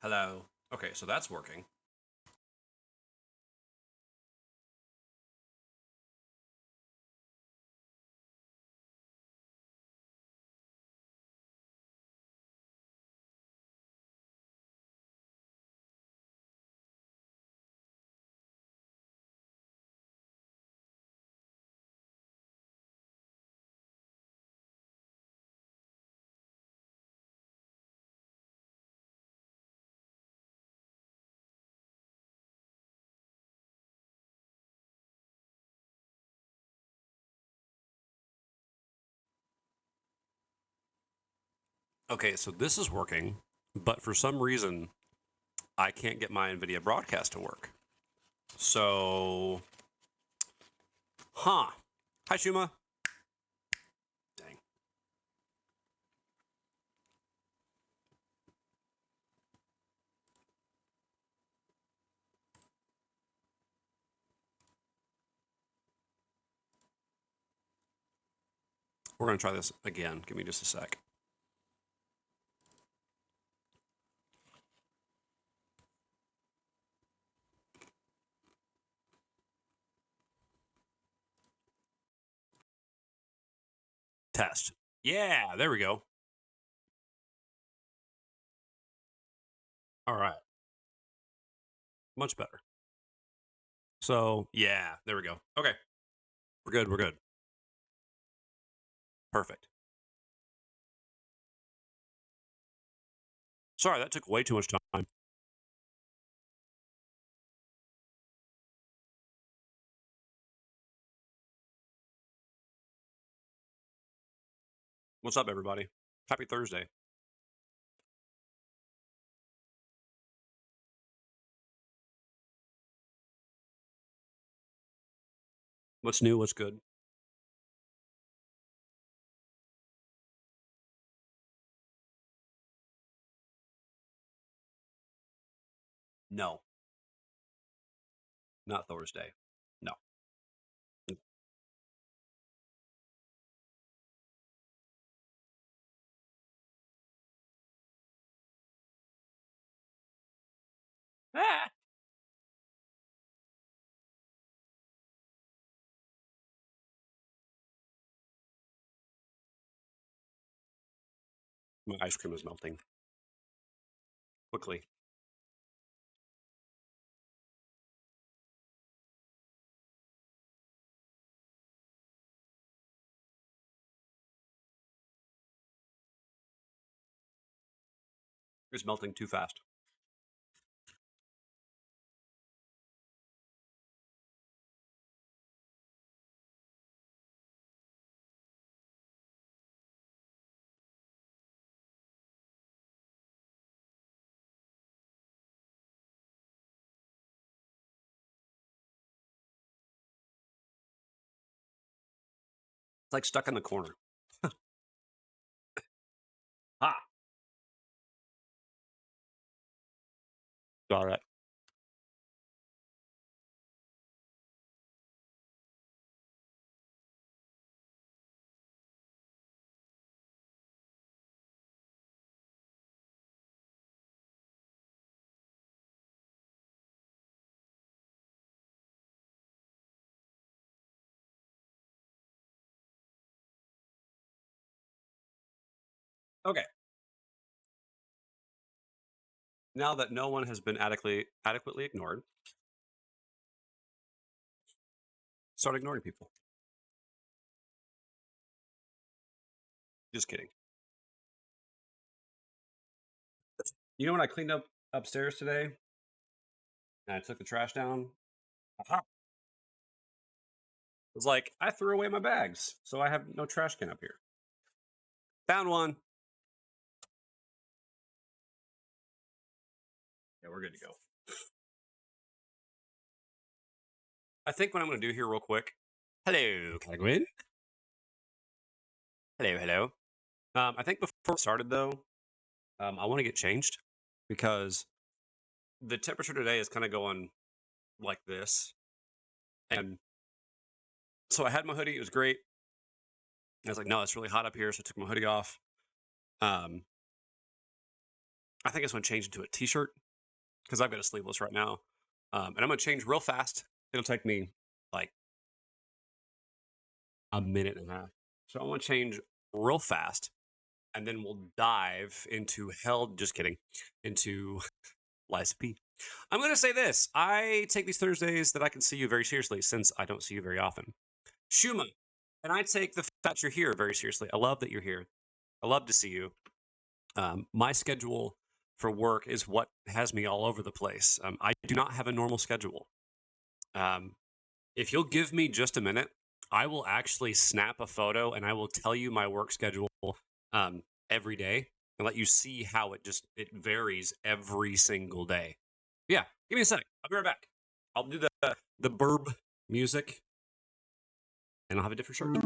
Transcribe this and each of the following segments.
Hello. Okay, so that's working. Okay, so this is working, but for some reason, I can't get my NVIDIA broadcast to work. So, Hi, Shuma. Dang. We're going to try this again. Give me just a sec. Test. Yeah, there we go. All right. Much better. So, yeah, there we go. Okay. We're good. We're good. Perfect. Sorry, that took way too much time. What's up, everybody? Happy Thursday. What's new? What's good? No, not Thursday. No. Ah! My ice cream is melting quickly. It's melting too fast. It's like stuck in the corner. Ah, got it. Okay. Now that no one has been adequately ignored, start ignoring people. Just kidding. You know when I cleaned up upstairs today and I took the trash down? Aha. It was like I threw away my bags, so I have no trash can up here. Found one. Yeah, we're good to go. I think what I'm going to do here, real quick. Hello, Penguin. Hello, hello. I think before we started though, I want to get changed because the temperature today is kind of going like this, and so I had my hoodie. It was great. I was like, no, it's really hot up here, so I took my hoodie off. Um, I think I just want to change into a t-shirt because I've got a sleeveless right now. And I'm going to change real fast. It'll take me like a minute and a half. So I want to change real fast, and then we'll dive into into Lies of P. I'm going to say this. I take these Thursdays that I can see you very seriously since I don't see you very often. Shuma, and I take the fact that you're here very seriously. I love that you're here. I love to see you. My schedule for work is what has me all over the place. I do not have a normal schedule. If you'll give me just a minute, I will actually snap a photo and I will tell you my work schedule every day and let you see how it varies every single day. Yeah, give me a sec. I'll be right back. I'll do the burb music and I'll have a different shirt.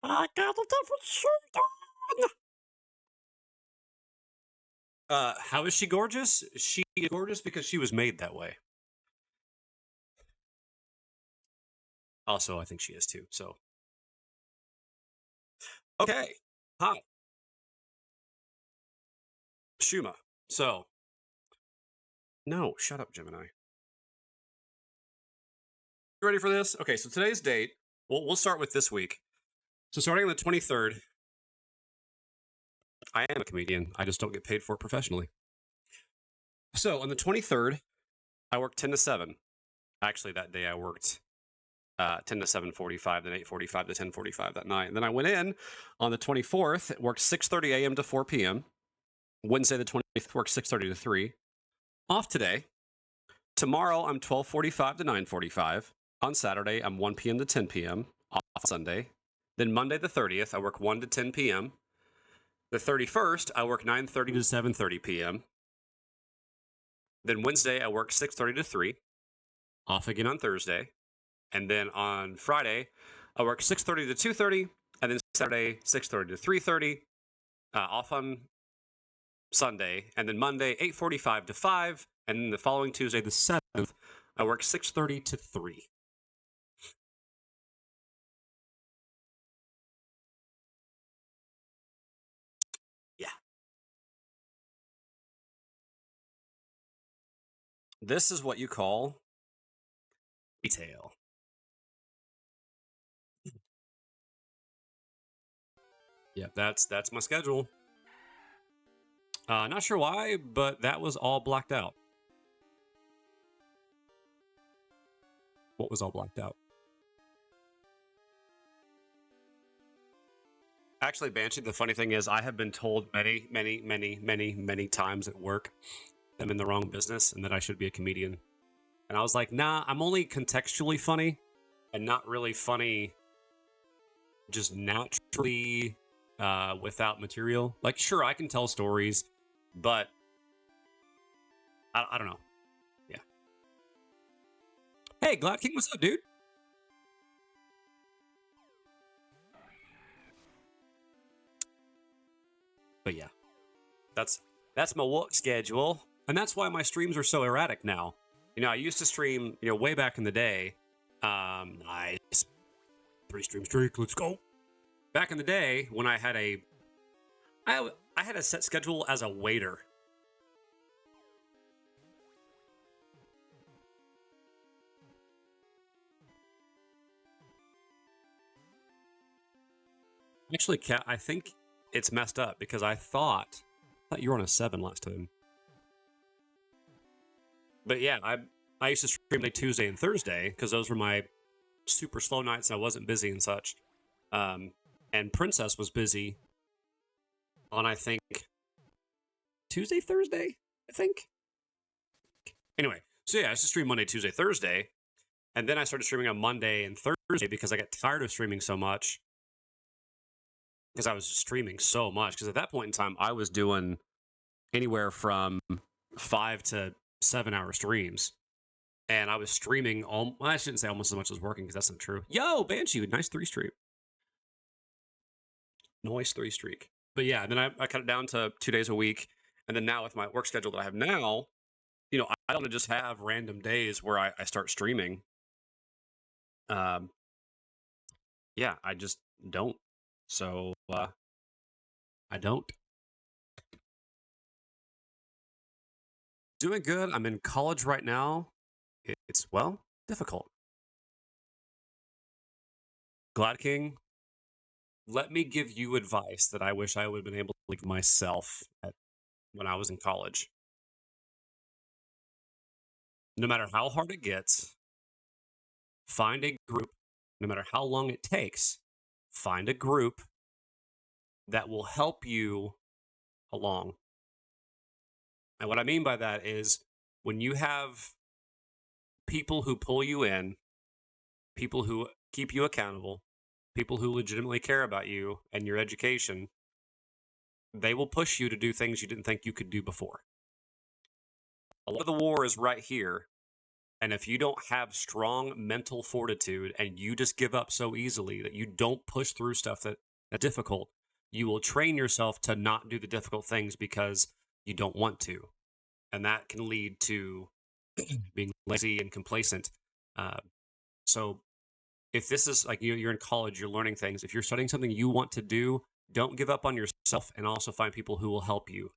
I got a different shirt on. How is she gorgeous? She is gorgeous because she was made that way. Also, I think she is too. So, okay. Hi, Shuma. So, no, shut up, Gemini. You ready for this? Okay, so today's date. We'll start with this week. So starting on the 23rd, I am a comedian. I just don't get paid for it professionally. So on the 23rd, I worked 10 to 7. Actually, that day I worked 10 to 7:45, then 8:45 to 10:45 that night. And then I went in on the 24th, worked 6:30 a.m. to 4 p.m. Wednesday the 25th, worked 6:30 to 3. Off today. Tomorrow, I'm 12:45 to 9:45. On Saturday, I'm 1 p.m. to 10 p.m. Off Sunday. Then Monday the 30th, I work 1 to 10 p.m. The 31st, I work 9:30 to 7:30 p.m. Then Wednesday, I work 6:30 to 3. Off again on Thursday. And then on Friday, I work 6:30 to 2:30. And then Saturday, 6:30 to 3:30. Off on Sunday. And then Monday, 8:45 to 5. And then the following Tuesday, the 7th, I work 6:30 to 3. Yeah. This is what you call retail. Yeah, that's my schedule. Not sure why, but that was all blacked out. What was all blacked out? Actually, Banshee, the funny thing is I have been told many times at work that I'm in the wrong business and that I should be a comedian. And I was like, nah, I'm only contextually funny and not really funny just naturally without material. Like, sure, I can tell stories, but I don't know. Yeah. Hey, Glad King, what's up, dude? But yeah, that's my work schedule, and that's why my streams are so erratic now. You know, I used to stream, way back in the day. Nice 3 stream streak. Let's go. Back in the day when I had I had a set schedule as a waiter. Actually, I think it's messed up because I thought you were on a 7 last time. But yeah, I used to stream Monday, Tuesday, and Thursday because those were my super slow nights and I wasn't busy and such. And Princess was busy on, I think, Tuesday, Thursday, I think. Anyway, so yeah, I used to stream Monday, Tuesday, Thursday. And then I started streaming on Monday and Thursday because I got tired of streaming so much. Because I was streaming so much. Because at that point in time, I was doing anywhere from 5 to 7 hour streams. And I was streaming, I shouldn't say almost as much as working because that's not true. Yo, Banshee, nice 3 streak. Nice 3 streak. But yeah, then I cut it down to 2 days a week. And then now with my work schedule that I have now, you know, I don't just have random days where I start streaming. Yeah, I just don't. So, I don't. Doing good. I'm in college right now. It's, well, difficult. Glad King, let me give you advice that I wish I would have been able to give myself when I was in college. No matter how hard it gets, find a group. No matter how long it takes, find a group that will help you along. And what I mean by that is when you have people who pull you in, people who keep you accountable, people who legitimately care about you and your education, they will push you to do things you didn't think you could do before. A lot of the war is right here. And if you don't have strong mental fortitude and you just give up so easily that you don't push through stuff that's difficult, you will train yourself to not do the difficult things because you don't want to. And that can lead to being lazy and complacent. So if this is like you're in college, you're learning things. If you're studying something you want to do, don't give up on yourself and also find people who will help you.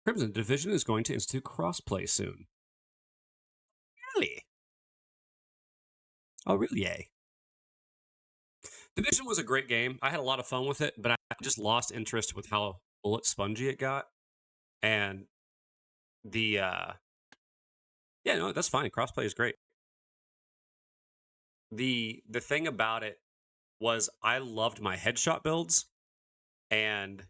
Crimson Division is going to institute crossplay soon. Really? Oh, really? Yay. Division was a great game. I had a lot of fun with it, but I just lost interest with how bullet spongy it got. And yeah, no, that's fine. Crossplay is great. The thing about it was I loved my headshot builds, and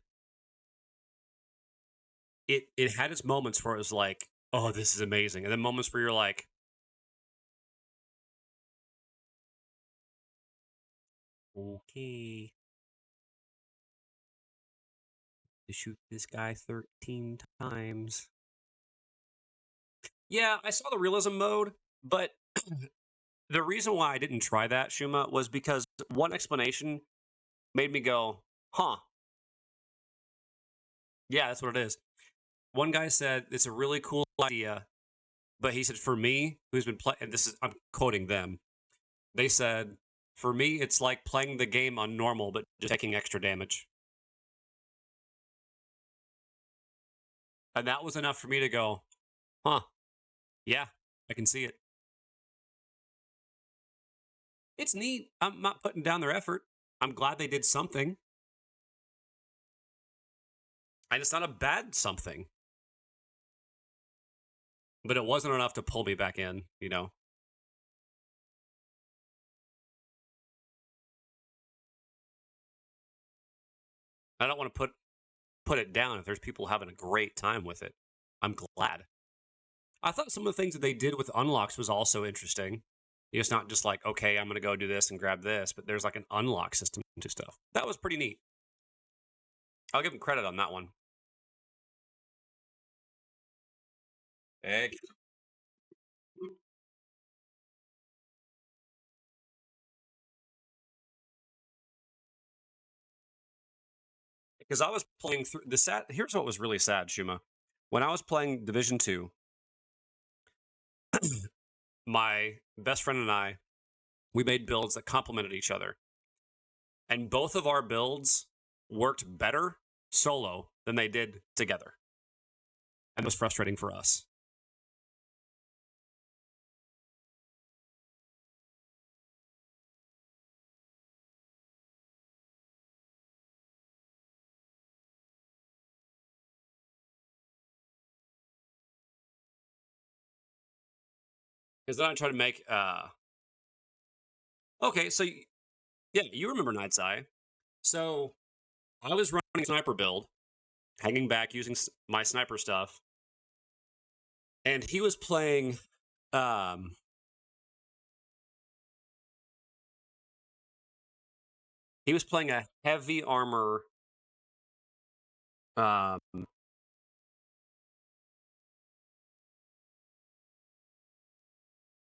it had its moments where it was like, oh, this is amazing. And then moments where you're like, okay, to shoot this guy 13 times. Yeah, I saw the realism mode, but the reason why I didn't try that, Shuma, was because one explanation made me go, huh. Yeah, that's what it is. One guy said it's a really cool idea, but he said, for me, who's been playing, and this is, I'm quoting them, they said, for me, it's like playing the game on normal, but just taking extra damage. And that was enough for me to go, huh, yeah, I can see it. It's neat. I'm not putting down their effort. I'm glad they did something. And it's not a bad something. But it wasn't enough to pull me back in, you know? I don't want to put it down if there's people having a great time with it. I'm glad. I thought some of the things that they did with unlocks was also interesting. It's not just like, okay, I'm going to go do this and grab this, but there's like an unlock system to stuff. That was pretty neat. I'll give them credit on that one. Egg. Because I was playing through the sad. Here's what was really sad, Shuma. When I was playing Division 2, my best friend and I, we made builds that complemented each other. And both of our builds worked better solo than they did together. And it was frustrating for us. Because then I try to make okay, so yeah, you remember Night's Eye. So I was running a sniper build, hanging back using my sniper stuff, and he was playing um a heavy armor um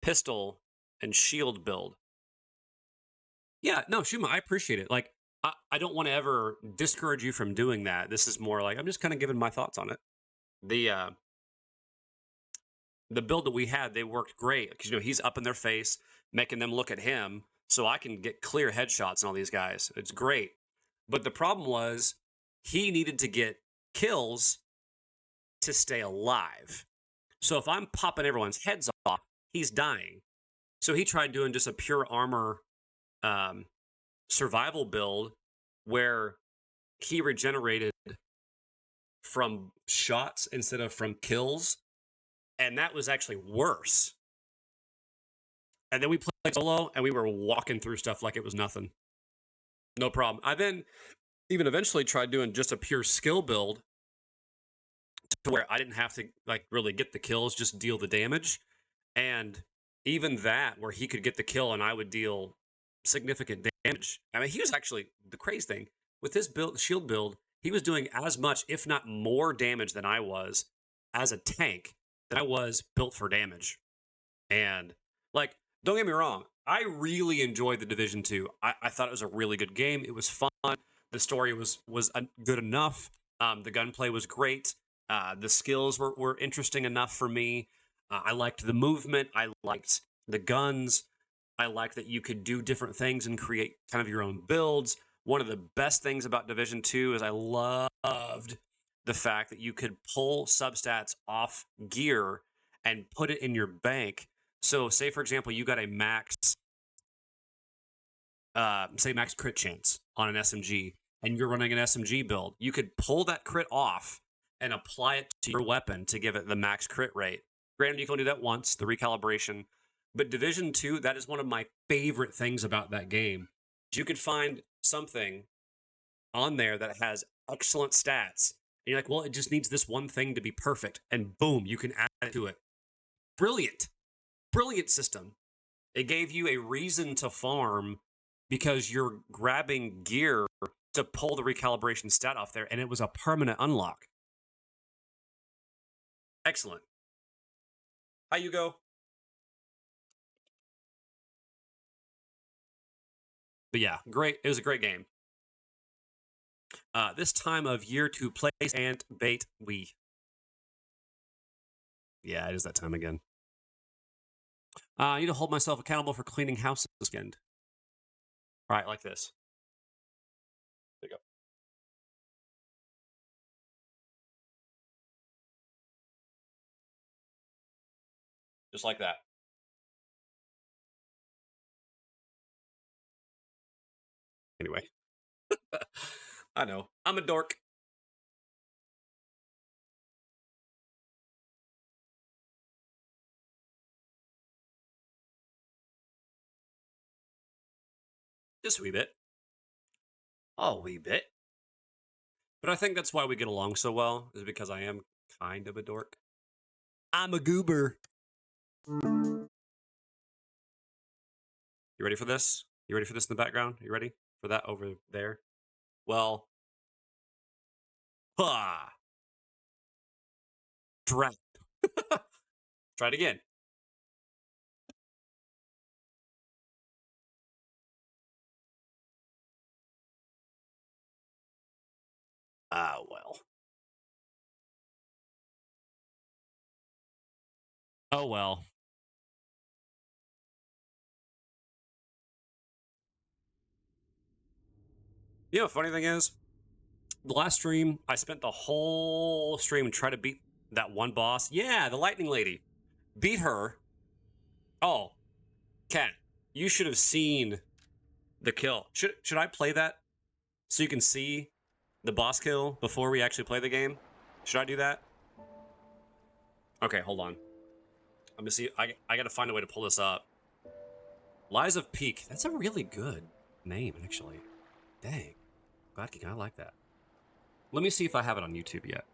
pistol and shield build. Yeah, no, Shuma, I appreciate it. Like, I don't want to ever discourage you from doing that. This is more like I'm just kind of giving my thoughts on it. The the build that we had, they worked great because he's up in their face, making them look at him, so I can get clear headshots on all these guys. It's great, but the problem was he needed to get kills to stay alive. So if I'm popping everyone's heads off, he's dying. So he tried doing just a pure armor survival build where he regenerated from shots instead of from kills, and that was actually worse. And then we played solo, and we were walking through stuff like it was nothing. No problem. I then even eventually tried doing just a pure skill build to where I didn't have to like really get the kills, just deal the damage. And even that, where he could get the kill and I would deal significant damage. I mean, he was actually the crazy thing with this build, shield build. He was doing as much, if not more, damage than I was as a tank that I was built for damage. And like, don't get me wrong, I really enjoyed the Division 2. I thought it was a really good game. It was fun. The story was good enough. The gunplay was great. The skills were interesting enough for me. I liked the movement. I liked the guns. I liked that you could do different things and create kind of your own builds. One of the best things about Division 2 is I loved the fact that you could pull substats off gear and put it in your bank. So say, for example, you got a max crit chance on an SMG, and you're running an SMG build. You could pull that crit off and apply it to your weapon to give it the max crit rate. Granted, you can only do that once, the recalibration. But Division 2, that is one of my favorite things about that game. You could find something on there that has excellent stats. And you're like, well, it just needs this one thing to be perfect. And boom, you can add it to it. Brilliant. Brilliant system. It gave you a reason to farm because you're grabbing gear to pull the recalibration stat off there, and it was a permanent unlock. Excellent. How you go? But yeah, great. It was a great game. This time of year to place and bait we. Yeah, it is that time again. I need to hold myself accountable for cleaning houses this weekend. All right, like this. There you go. Just like that. Anyway. I know. I'm a dork. Just a wee bit. Oh, a wee bit. But I think that's why we get along so well, is because I am kind of a dork. I'm a goober. You ready for this? You ready for this in the background? You ready for that over there? Well, ha! Drat. Try it again. Ah, well. Oh, well. You know, the funny thing is, the last stream, I spent the whole stream trying to beat that one boss. Yeah, the lightning lady. Beat her. Oh, Kat, you should have seen the kill. Should I play that so you can see the boss kill before we actually play the game? Should I do that? Okay, hold on. Let me see. I got to find a way to pull this up. Lies of Peak. That's a really good name, actually. Dang. Glad I like that. Let me see if I have it on YouTube yet.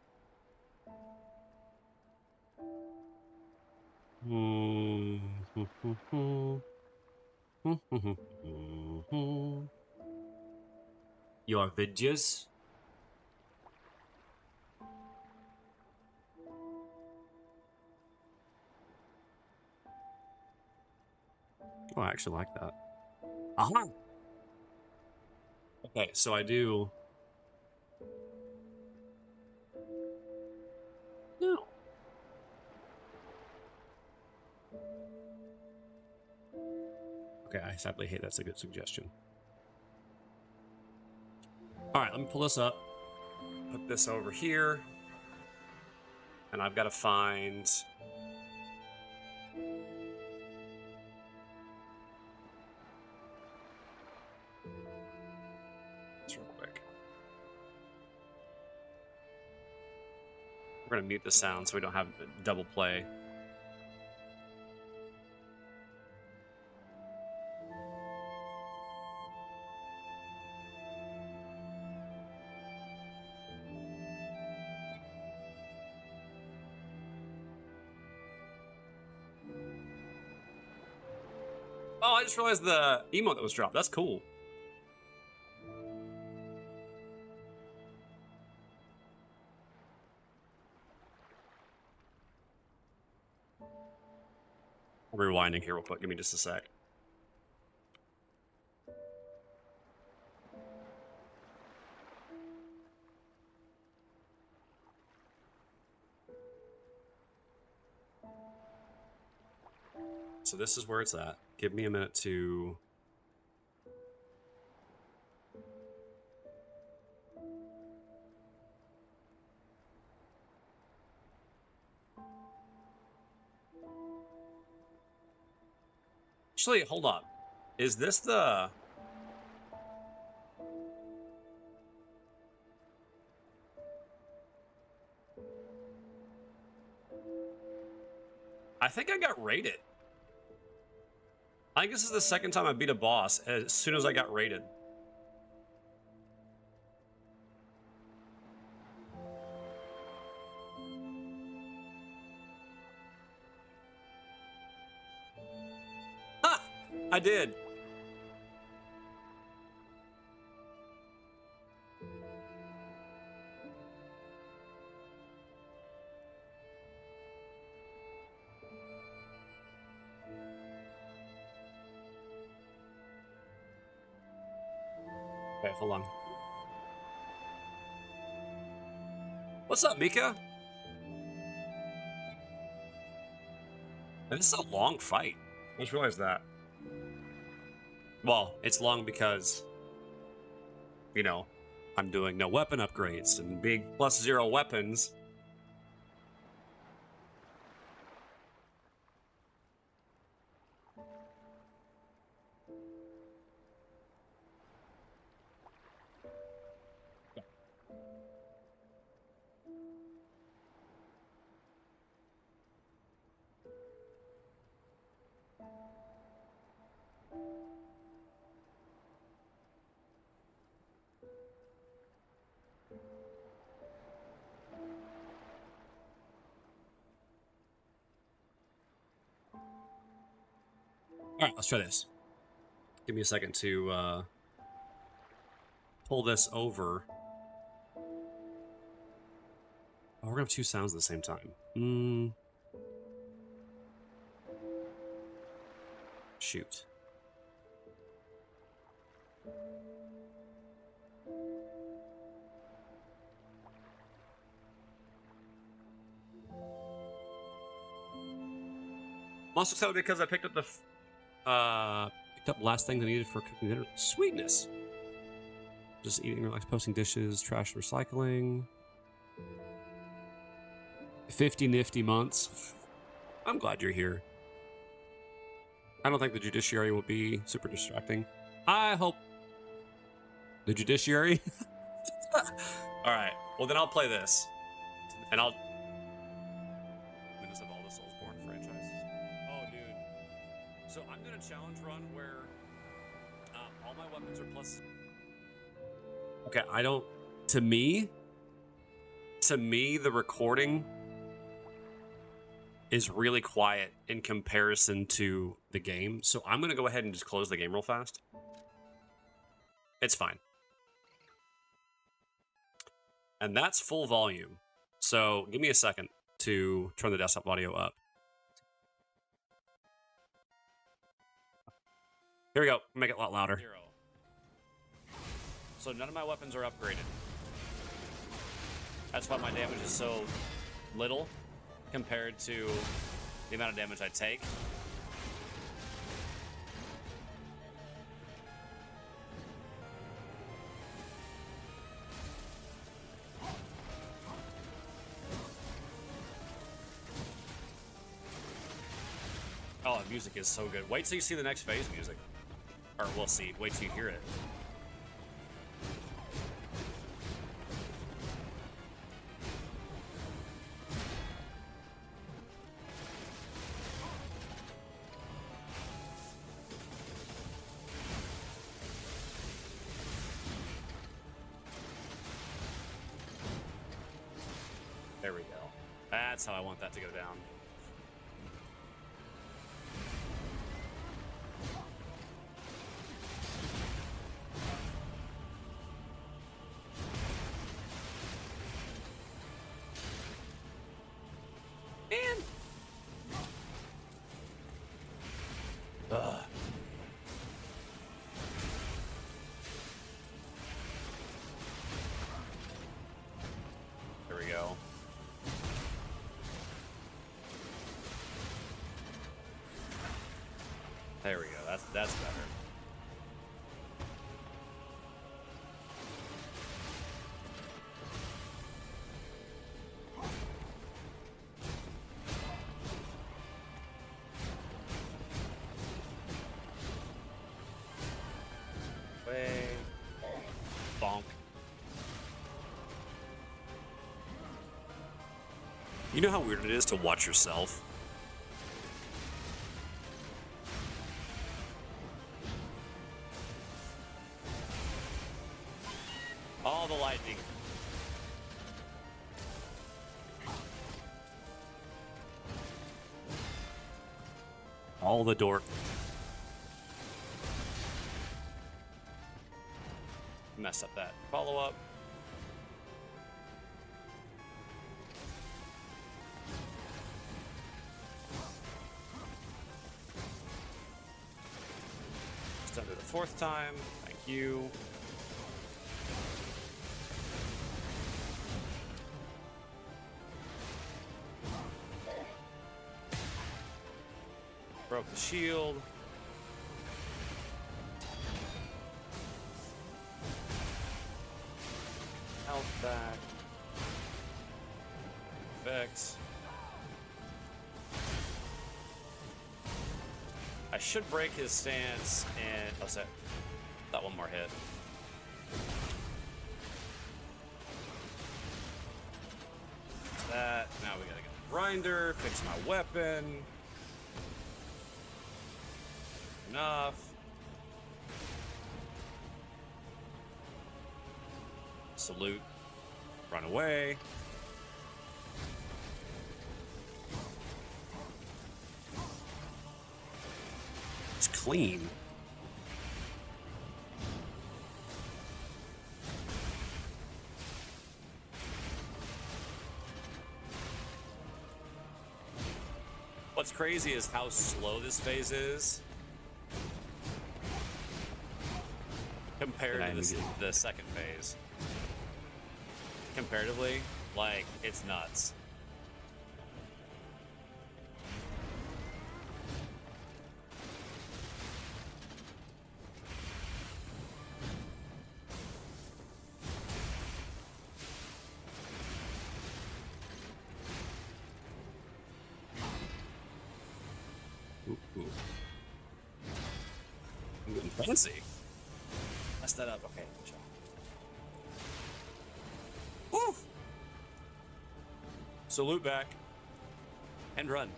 Your videos? Oh, I actually like that. Aha! Okay, so I do... No. Okay, I sadly hate that's a good suggestion. Alright, let me pull this up. Put this over here. And I've got to find... this real quick. We're going to mute the sound so we don't have double play. Oh, I just realized the emote that was dropped. That's cool. Rewinding here real quick. Give me just a sec. So this is where it's at. Give me a minute to... Actually, hold on. Is this the... I think I got raided. I think this is the second time I beat a boss as soon as I got raided. Ha! I did. Okay, hold on. What's up, Mika? And this is a long fight. I just realized that. Well, it's long because, you know, I'm doing no weapon upgrades and big +0 weapons. All right, let's try this. Give me a second to pull this over. Oh, we're gonna have two sounds at the same time. Shoot. I'm also excited because I picked up the last thing I needed for cooking dinner. Sweetness. Just eating, relax, posting dishes, trash, recycling. 50 nifty months. I'm glad you're here. I don't think the judiciary will be super distracting. I hope the judiciary. All right. Well, then I'll play this, and I'll. Winners of all the Soulsborne franchises. challenge run where all my weapons are plus. Okay, I don't. To me, the recording is really quiet in comparison to the game. So I'm gonna go ahead and just close the game real fast. It's fine. And that's full volume. So give me a second to turn the desktop audio up. Here we go. Make it a lot louder. 0. So none of my weapons are upgraded. That's why my damage is so little compared to the amount of damage I take. Oh, the music is so good. Wait till you see the next phase music. Or we'll see. Wait till you hear it. There we go. That's how I want that to go down. There we go. There we go. That's better. Bonk. You know how weird it is to watch yourself? All the lightning. All the dork. Messed up that follow-up. Just under the 4th time. Thank you. Broke the shield. Health back. Vex. I should break his stance and oh, set that one more hit. That. Now we gotta get the grinder, fix my weapon. Enough. Salute. Run away. It's clean. What's crazy is how slow this phase is compared to the second phase. Comparatively, like, it's nuts. Ooh, ooh. I'm getting fancy. Mess that up. Okay, good job. Woo! Salute back. And run.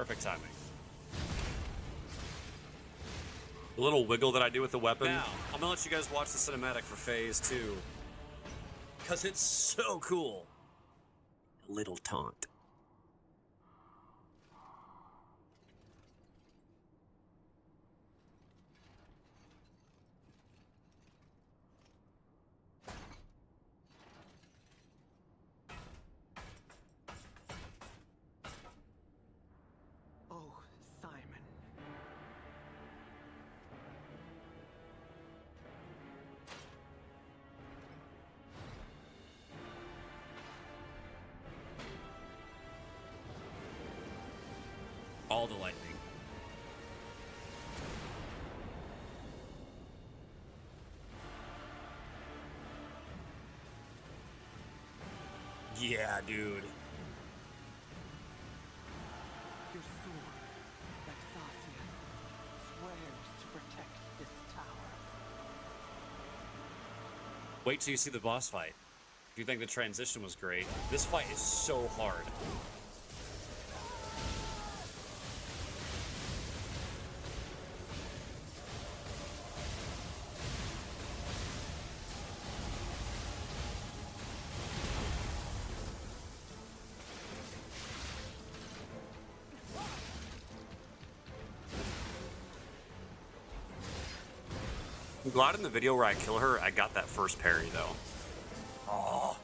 Perfect timing. The little wiggle that I do with the weapon. Now, I'm gonna let you guys watch the cinematic for phase 2. Because it's so cool. A little taunt. All the lightning. Yeah, dude. Your sword, Vexasia, swears to protect this tower. Wait till you see the boss fight. If you think the transition was great, this fight is so hard. I'm glad in the video where I kill her, I got that first parry, though. Oh.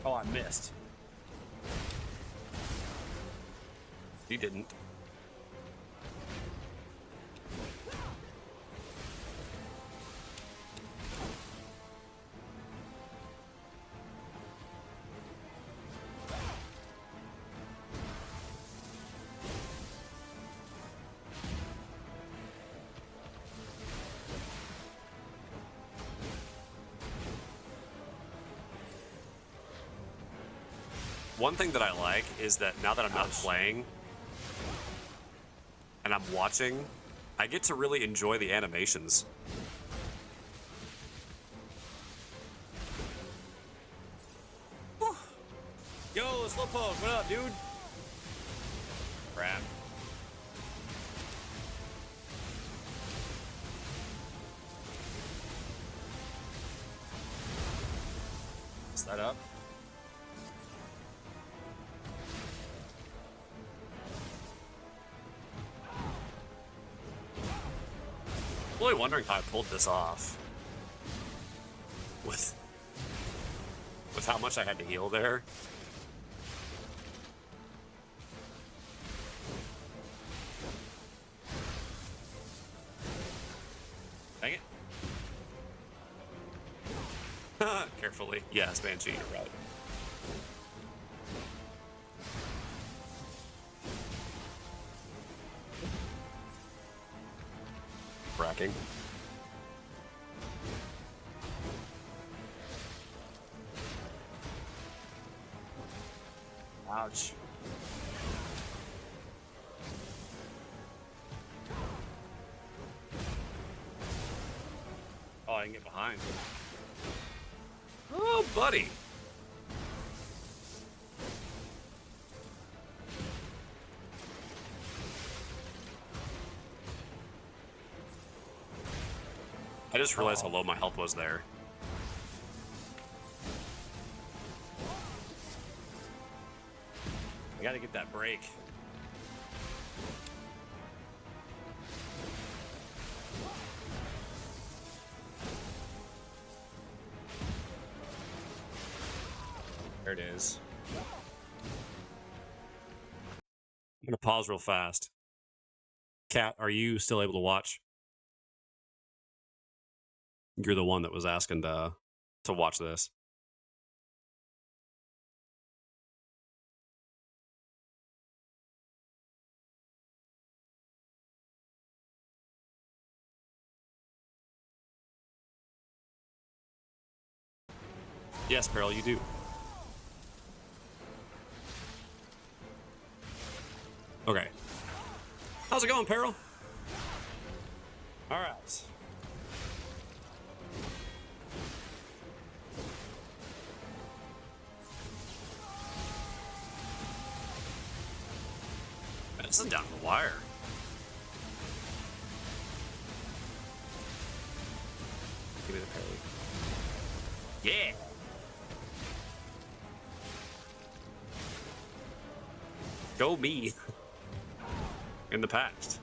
Oh, I missed. He didn't. One thing that I like is that now that I'm not playing and I'm watching, I get to really enjoy the animations. Whew. Yo, Slowpoke, what up, dude? Crap. Is that up? I'm really wondering how I pulled this off. With how much I had to heal there. Dang it. Carefully. Yes, Banshee, you're right. Bracking. Ouch. Oh, I can get behind. Oh, buddy. I just realized how low my health was there. I gotta get that break. There it is. I'm gonna pause real fast. Kat, are you still able to watch? You're the one that was asking to watch this. Yes, Peril, you do. Okay. How's it going, Peril? All right. Man, this is down to the wire. Give me the parry. Yeah. Go me. In the past.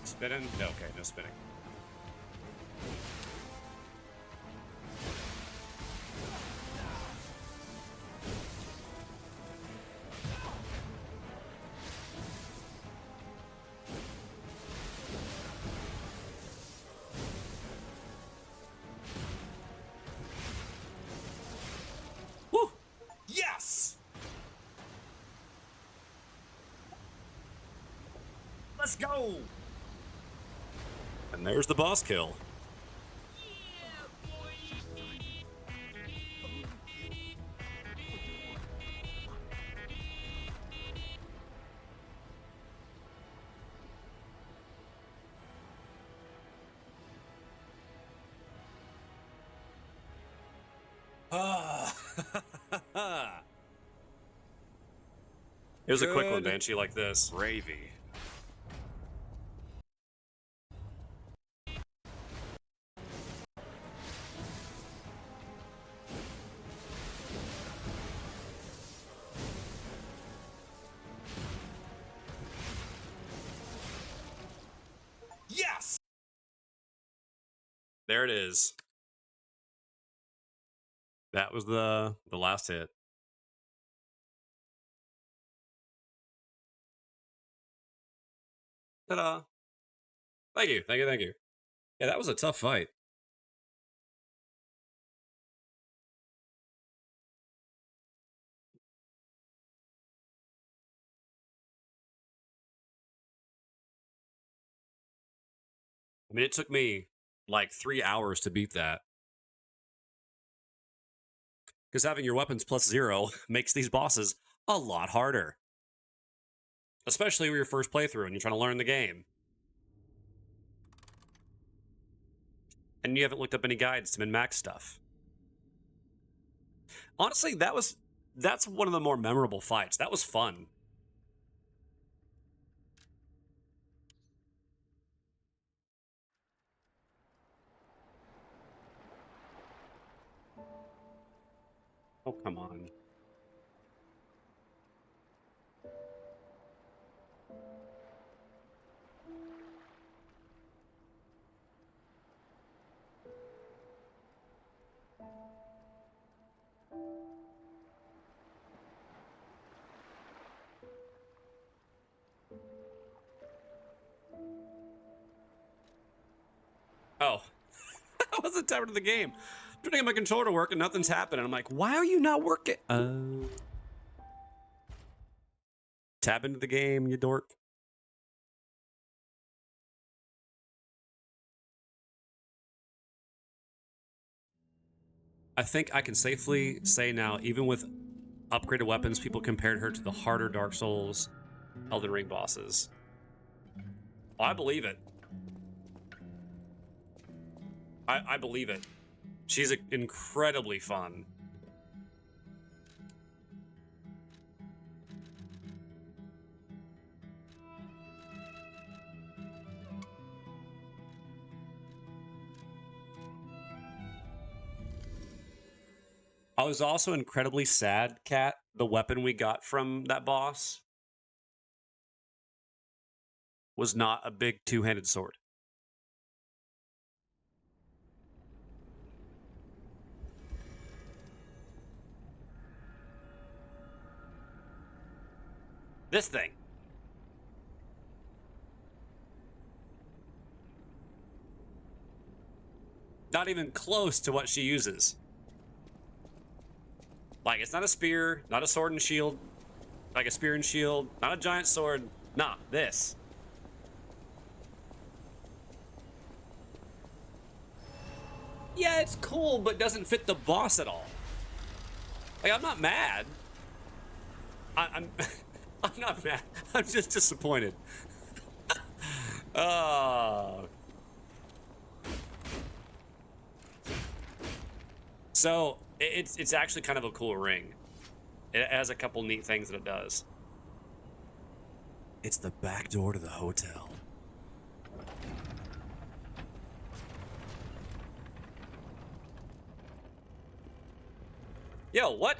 Spinning? No, okay, no spinning. Woo! Yes! Let's go! And there's the boss kill. Here's a quick one, Banshee, like this. Gravy. Yes! There it is. That was the last hit. Ta-da! Thank you, thank you, thank you. Yeah, that was a tough fight. I mean, it took me like 3 hours to beat that. Because having your weapons plus 0 makes these bosses a lot harder. Especially with your first playthrough and you're trying to learn the game. And you haven't looked up any guides to min-max stuff. Honestly, that's one of the more memorable fights. That was fun. Oh, come on. Oh. I wasn't tapping to the game. I'm trying to get my controller to work and nothing's happening. I'm like, why are you not working? Tab into the game, you dork. I think I can safely say now, even with upgraded weapons, people compared her to the harder Dark Souls Elden Ring bosses. I believe it. I believe it. She's incredibly fun. I was also incredibly sad, Kat. The weapon we got from that boss was not a big two-handed sword. This thing. not even close to what she uses. Like, it's not a spear, not a sword and shield, like a spear and shield, not a giant sword. Nah, this. Yeah, it's cool, but doesn't fit the boss at all. Like, I'm not mad. I'm I'm not mad. I'm just disappointed. So it's actually kind of a cool ring. It has a couple neat things that it does. It's the back door to the hotel. Yo, what?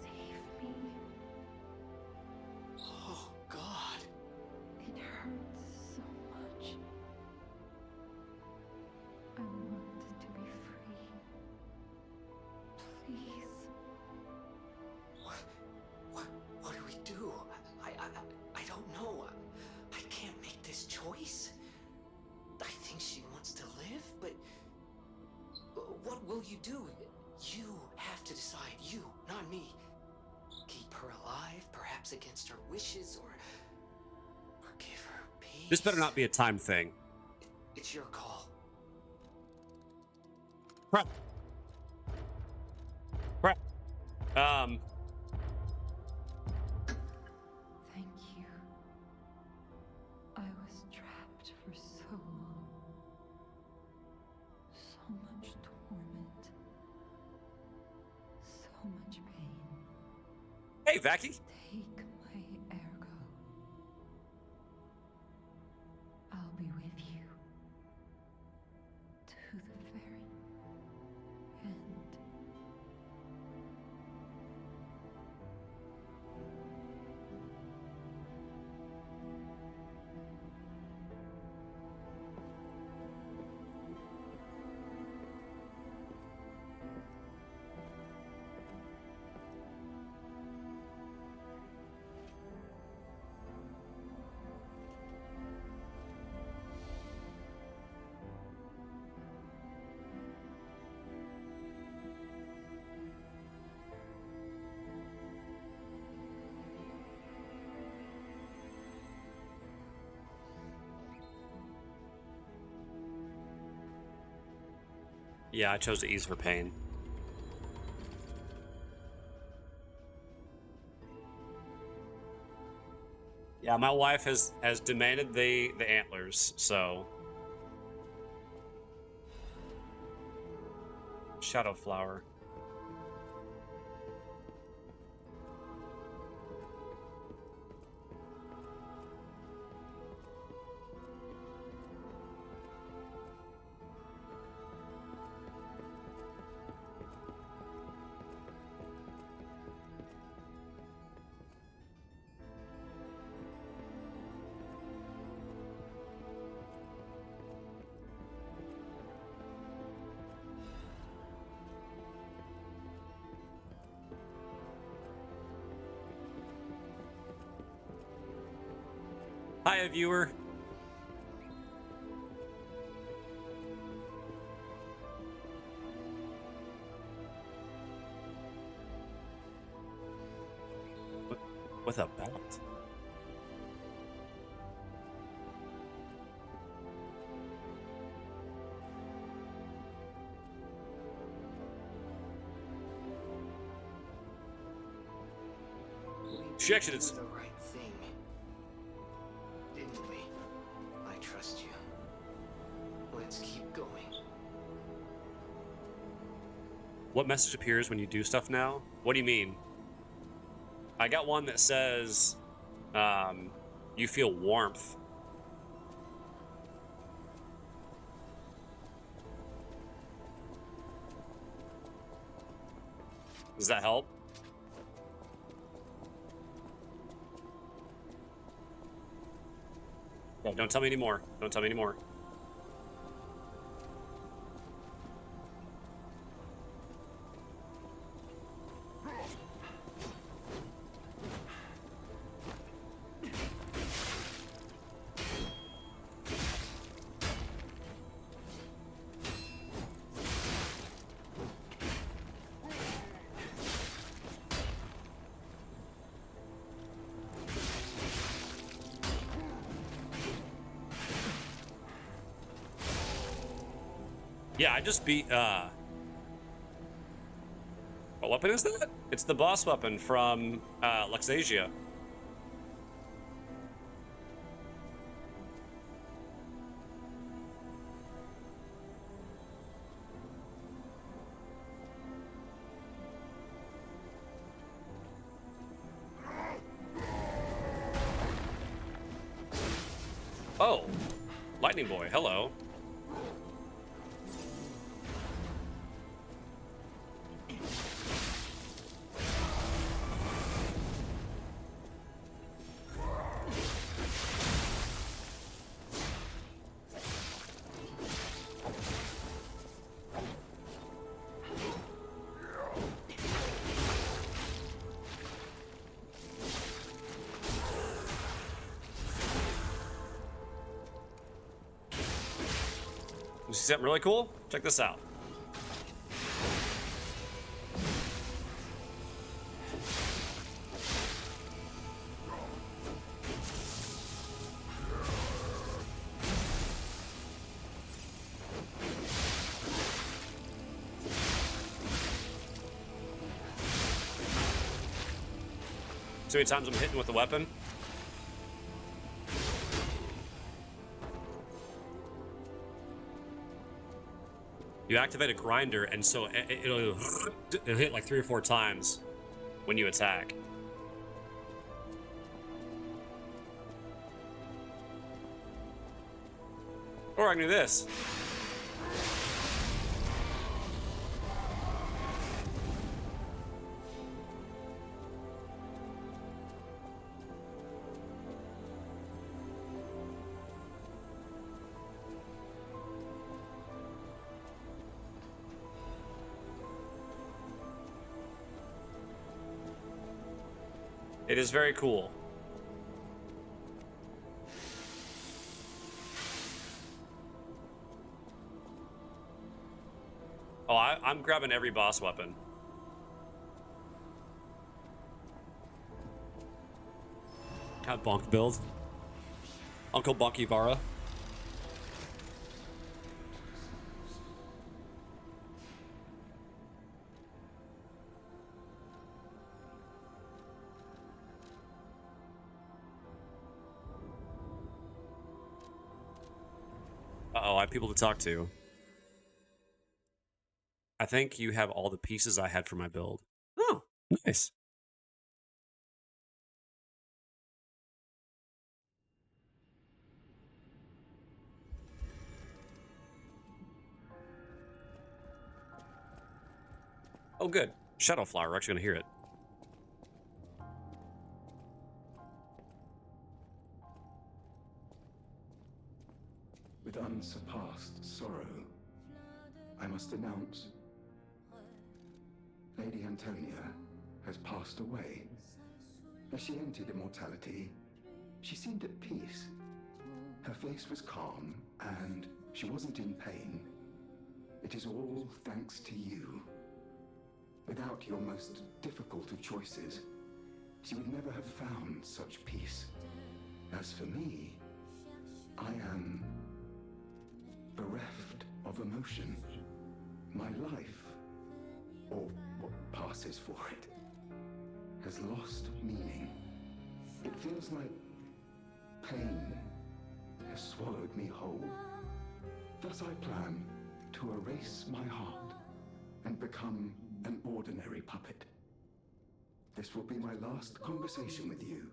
Save me. Oh, God. It hurts so much. I wanted to be free. Please. What do we do? I don't know. I can't make this choice. I think she wants to live, but what will you do? You have to decide. You, not me. Keep her alive, perhaps against her wishes, or give her peace. This better not be a time thing. It's your call. Crap. Crap. Thank you. I was trapped for so long. So much torment. So much pain. Hey, Vacky. Take my ergo. I'll be with you. To the very end. Yeah, I chose to ease her pain. Yeah, my wife has demanded the antlers, so Shadow Flower. Hi, viewer. With a belt. She actually did. We did the right thing, didn't we? I trust you. Let's keep going. What message appears when you do stuff now? What do you mean? I got one that says, You feel warmth. Does that help? No, don't tell me anymore. Don't tell me anymore. Yeah, I just beat, what weapon is that? It's the boss weapon from, Luxasia. Oh, Lightning Boy, hello. You see something really cool? Check this out. See how many times I'm hitting with the weapon? You activate a grinder, and so it'll hit like 3 or 4 times when you attack. Or I can do this. It is very cool. Oh, I'm grabbing every boss weapon. Kind of bonk build. Uncle Bonky Vara. Uh-oh, I have people to talk to. I think you have all the pieces I had for my build. Oh, nice. Oh, good. Shadowflower, we're actually gonna hear it. With unsurpassed sorrow, I must announce Lady Antonia has passed away. As she entered immortality, she seemed at peace. Her face was calm, and she wasn't in pain. It is all thanks to you. Without your most difficult of choices, she would never have found such peace. As for me, I am bereft of emotion. My life, or what passes for it, has lost meaning. It feels like pain has swallowed me whole. Thus I plan to erase my heart and become an ordinary puppet. This will be my last conversation with you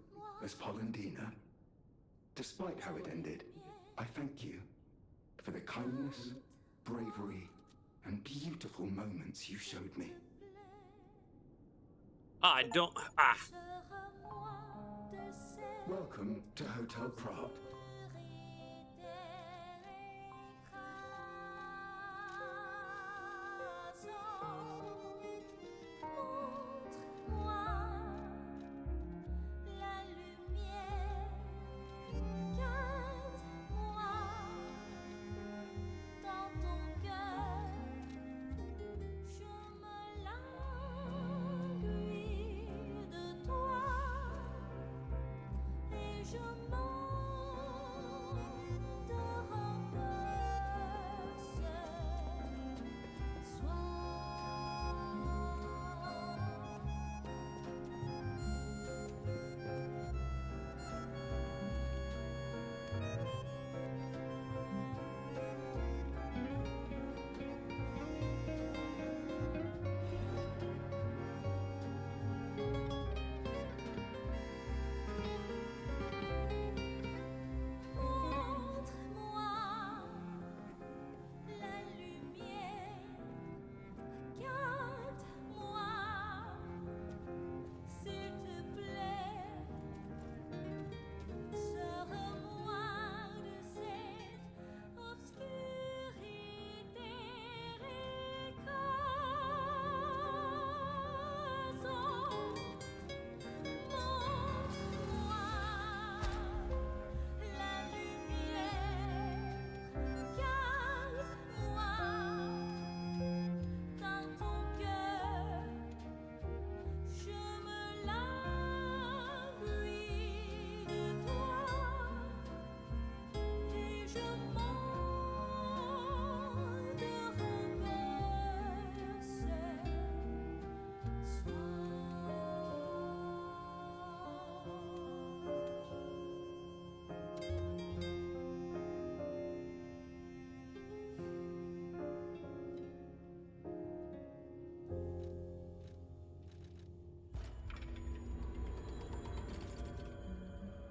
as Polendina. Despite how it ended, I thank you for the kindness, bravery, and beautiful moments you showed me. I don't. Ah. Welcome to Hotel Krat.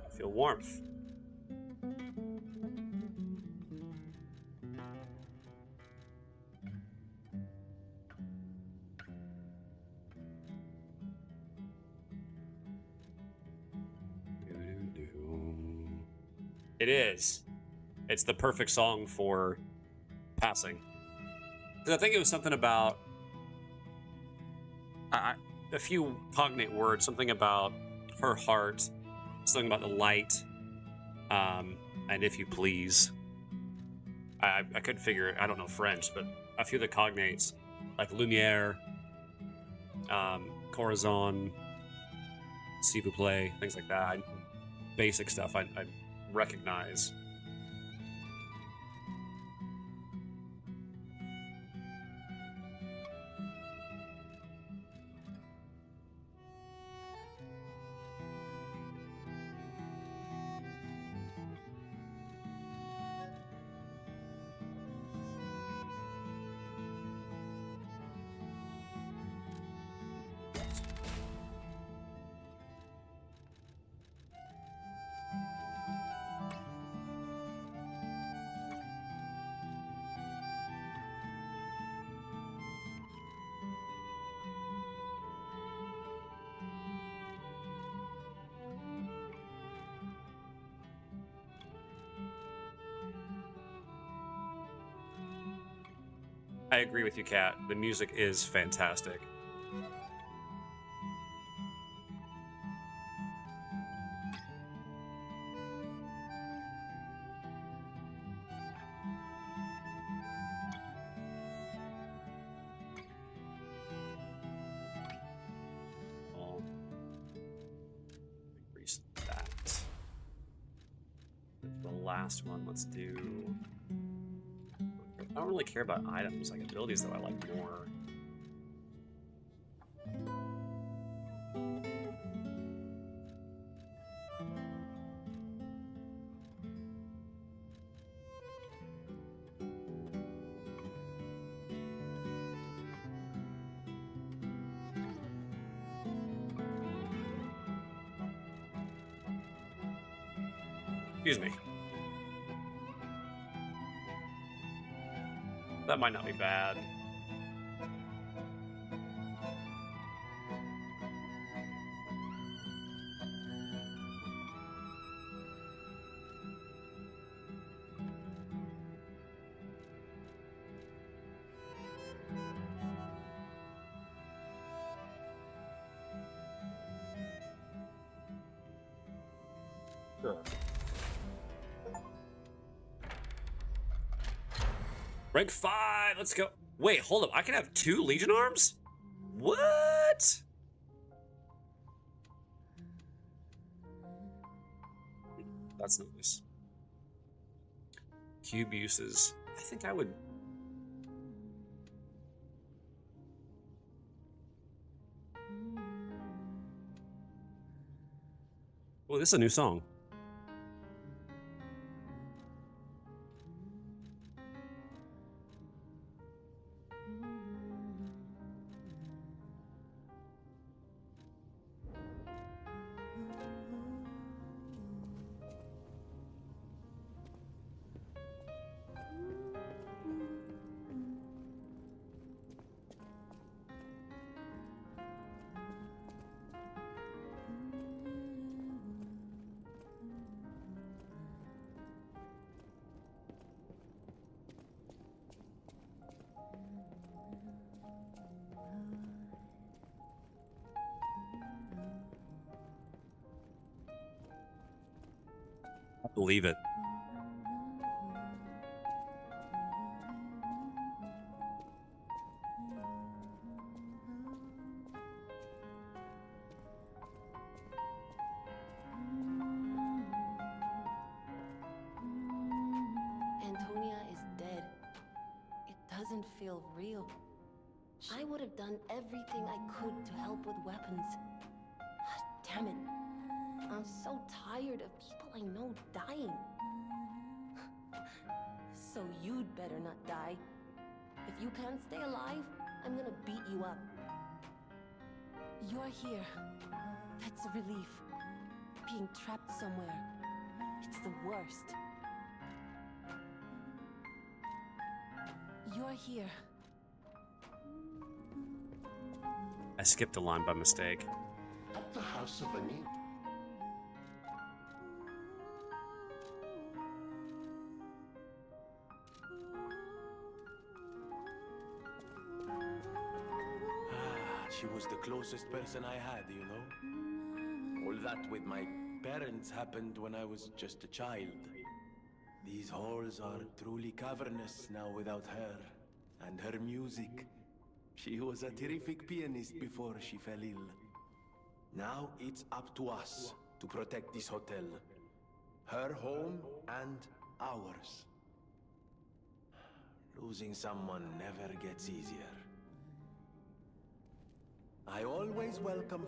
I feel warmth. It is. It's the perfect song for passing. Because I think it was something about a few cognate words, something about her heart, something about the light, and if you please. I couldn't figure it. I don't know French, but a few of the cognates, like lumière, corazon, s'il vous plaît, things like that. Basic stuff I recognize. I agree with you, Kat. The music is fantastic. I'll increase that. The last one, let's do... I don't really care about items, like abilities, though I like more. Excuse me. That might not be bad. Sure. Rank 5, let's go. Wait, hold up. I can have 2 Legion arms? What? That's nice. Cube uses. I think I would. Well, this is a new song. I believe it. Antonia is dead. It doesn't feel real. I would have done everything I could to help with weapons. Damn it. I'm so tired of people I know dying. So you'd better not die. If you can't stay alive, I'm gonna beat you up. You're here. That's a relief. Being trapped somewhere. It's the worst. You're here. I skipped a line by mistake. At the house of Annie. She was the closest person I had, you know? All that with my parents happened when I was just a child. These halls are truly cavernous now without her. And her music. She was a terrific pianist before she fell ill. Now it's up to us to protect this hotel. Her home and ours. Losing someone never gets easier. I always welcome...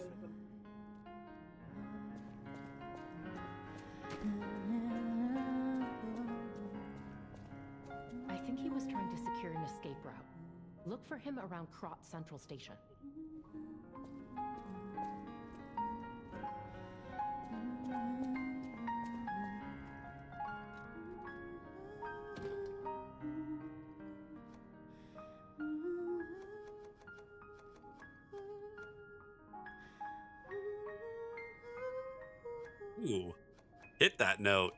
I think he was trying to secure an escape route. Look for him around Krat Central Station. Ooh, hit that note.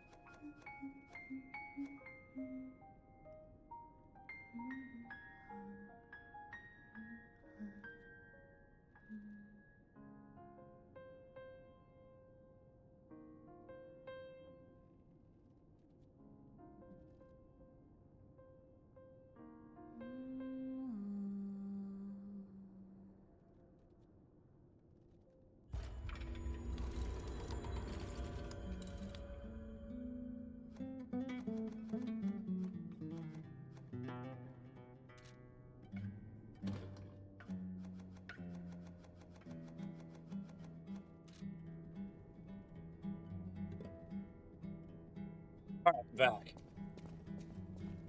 All right, back.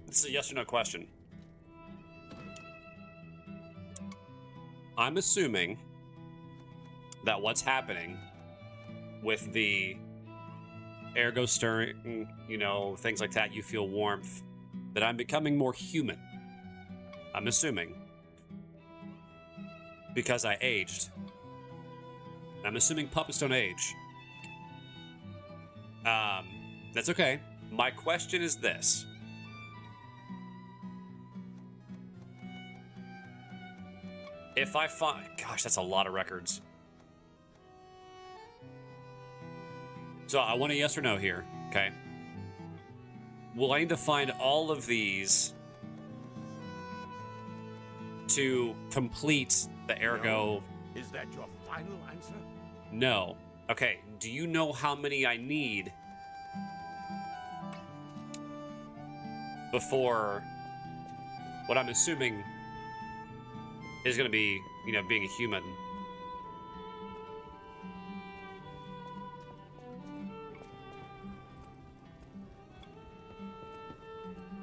This is a yes or no question. I'm assuming that what's happening with the ergo stirring, you know, things like that, you feel warmth, that I'm becoming more human. I'm assuming. Because I aged. I'm assuming puppets don't age. That's okay. My question is this. If I find... Gosh, that's a lot of records. So I want a yes or no here, okay? Will I need to find all of these to complete the ergo? No. Is that your final answer? No. Okay, do you know how many I need before what I'm assuming is going to be, you know, being a human?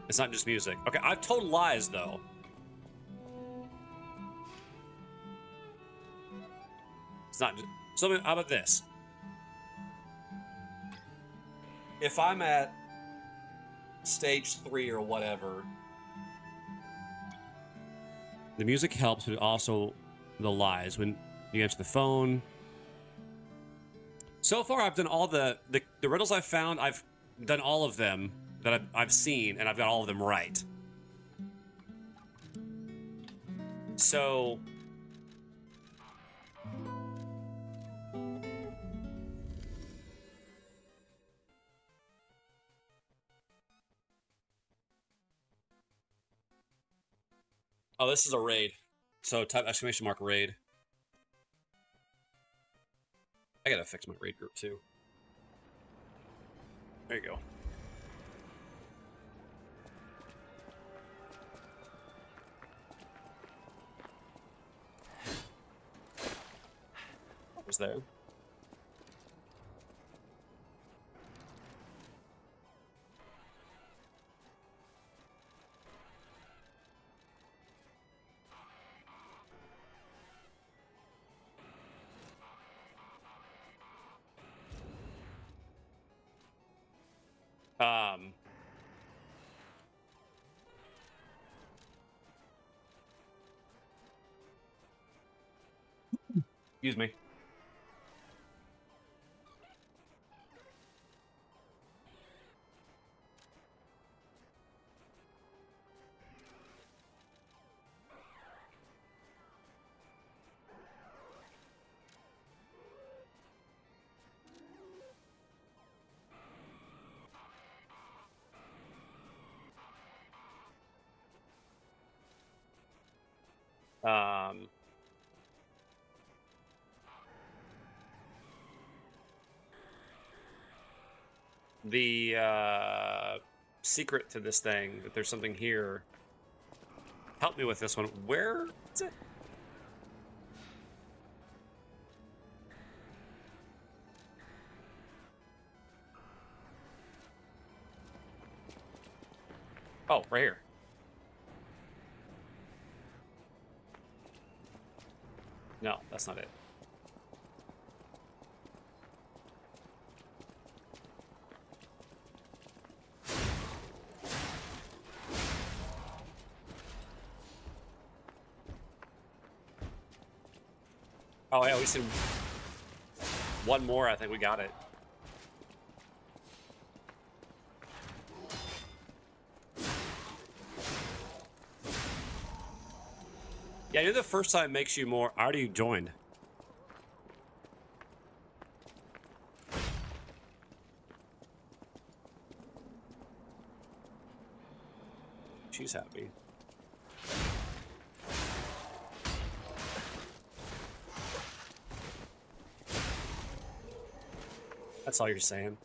It's not just music. Okay, I've told lies, though. It's not just... So, how about this? If I'm at stage 3 or whatever, the music helps, but also the lies. When you answer the phone... So far, I've done all the riddles I've found. I've done all of them that I've seen, and I've got all of them right. So... Oh, this is a raid. So type exclamation mark raid. I gotta fix my raid group too. There you go. What was there? Excuse me. The secret to this thing, that there's something here. Help me with this one. Where is it? Oh, right here. No, that's not it. Oh, yeah, we said one more. I think we got it. Yeah, I knew the first time makes you more... I already joined. She's happy. That's all you're saying.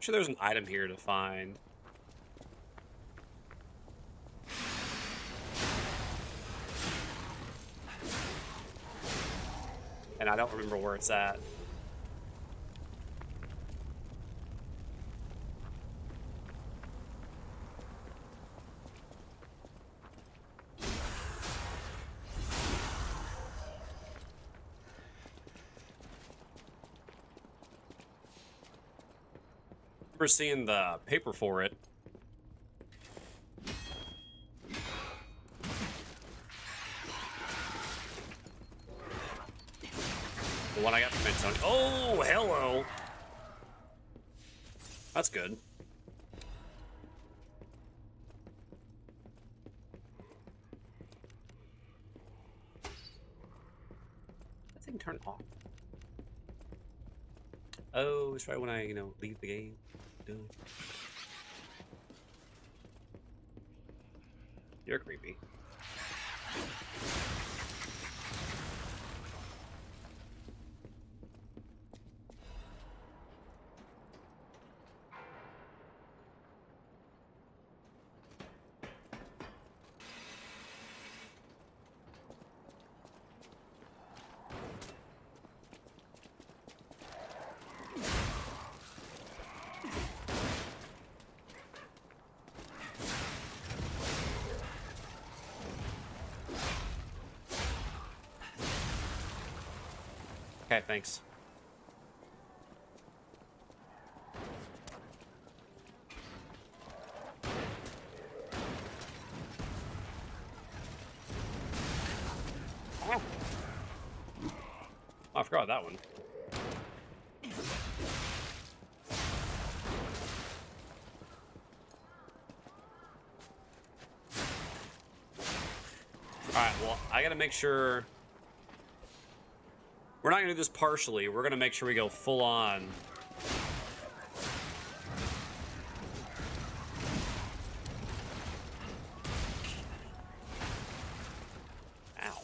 Sure, there's an item here to find. I don't remember where it's at. I remember seeing the paper for it. The one I got from Antonio. Oh, hello. That's good. That thing turned off. Oh, it's right when I, leave the game. Duh. You're creepy. Okay, thanks. Oh, I forgot that one. Alright, well, I gotta make sure... We're not gonna do this partially. We're gonna make sure we go full on. Ow.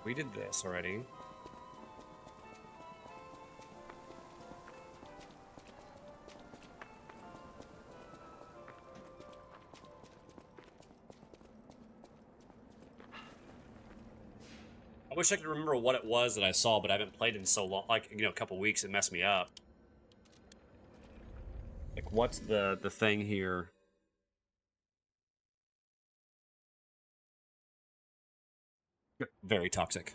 We did this already. I wish I could remember what it was that I saw, but I haven't played in so long, like, a couple weeks. It messed me up. Like, what's the thing here? Very toxic.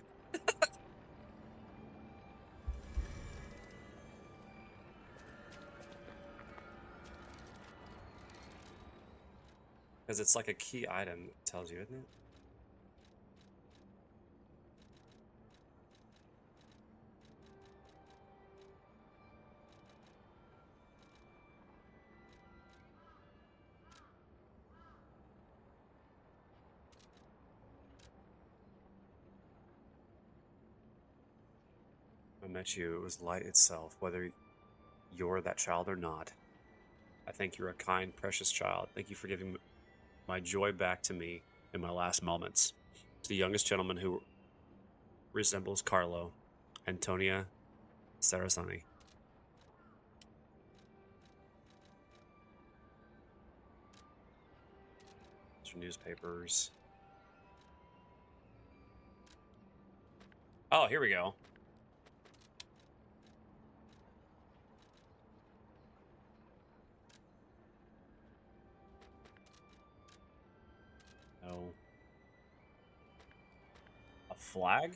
Because it's like a key item, it tells you, isn't it? I met you, it was light itself, whether you're that child or not. I think you're a kind, precious child. Thank you for giving my joy back to me in my last moments. To the youngest gentleman who resembles Carlo, Antonia Sarasani. These are newspapers. Oh, here we go. No. A flag?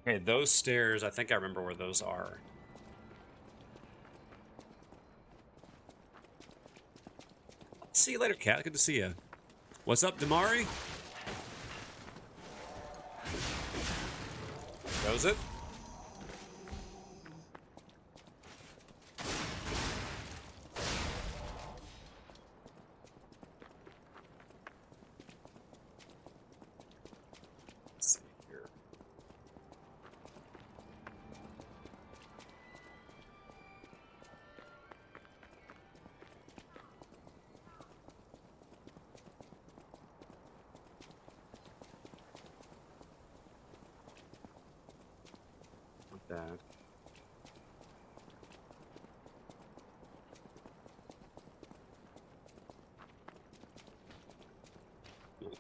Okay, those stairs, I think I remember where those are. See you later, Cat. Good to see you. What's up, Damari? Goes it?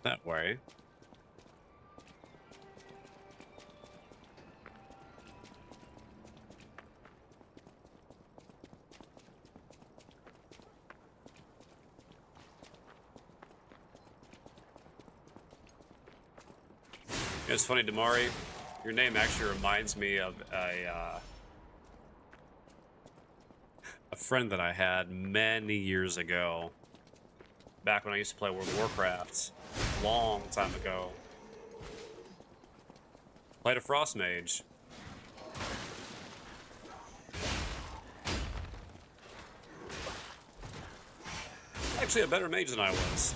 that way. It's funny, Damari, your name actually reminds me of a friend that I had many years ago. Back when I used to play World of Warcraft. Long time ago. Played a Frost Mage. Actually a better mage than I was.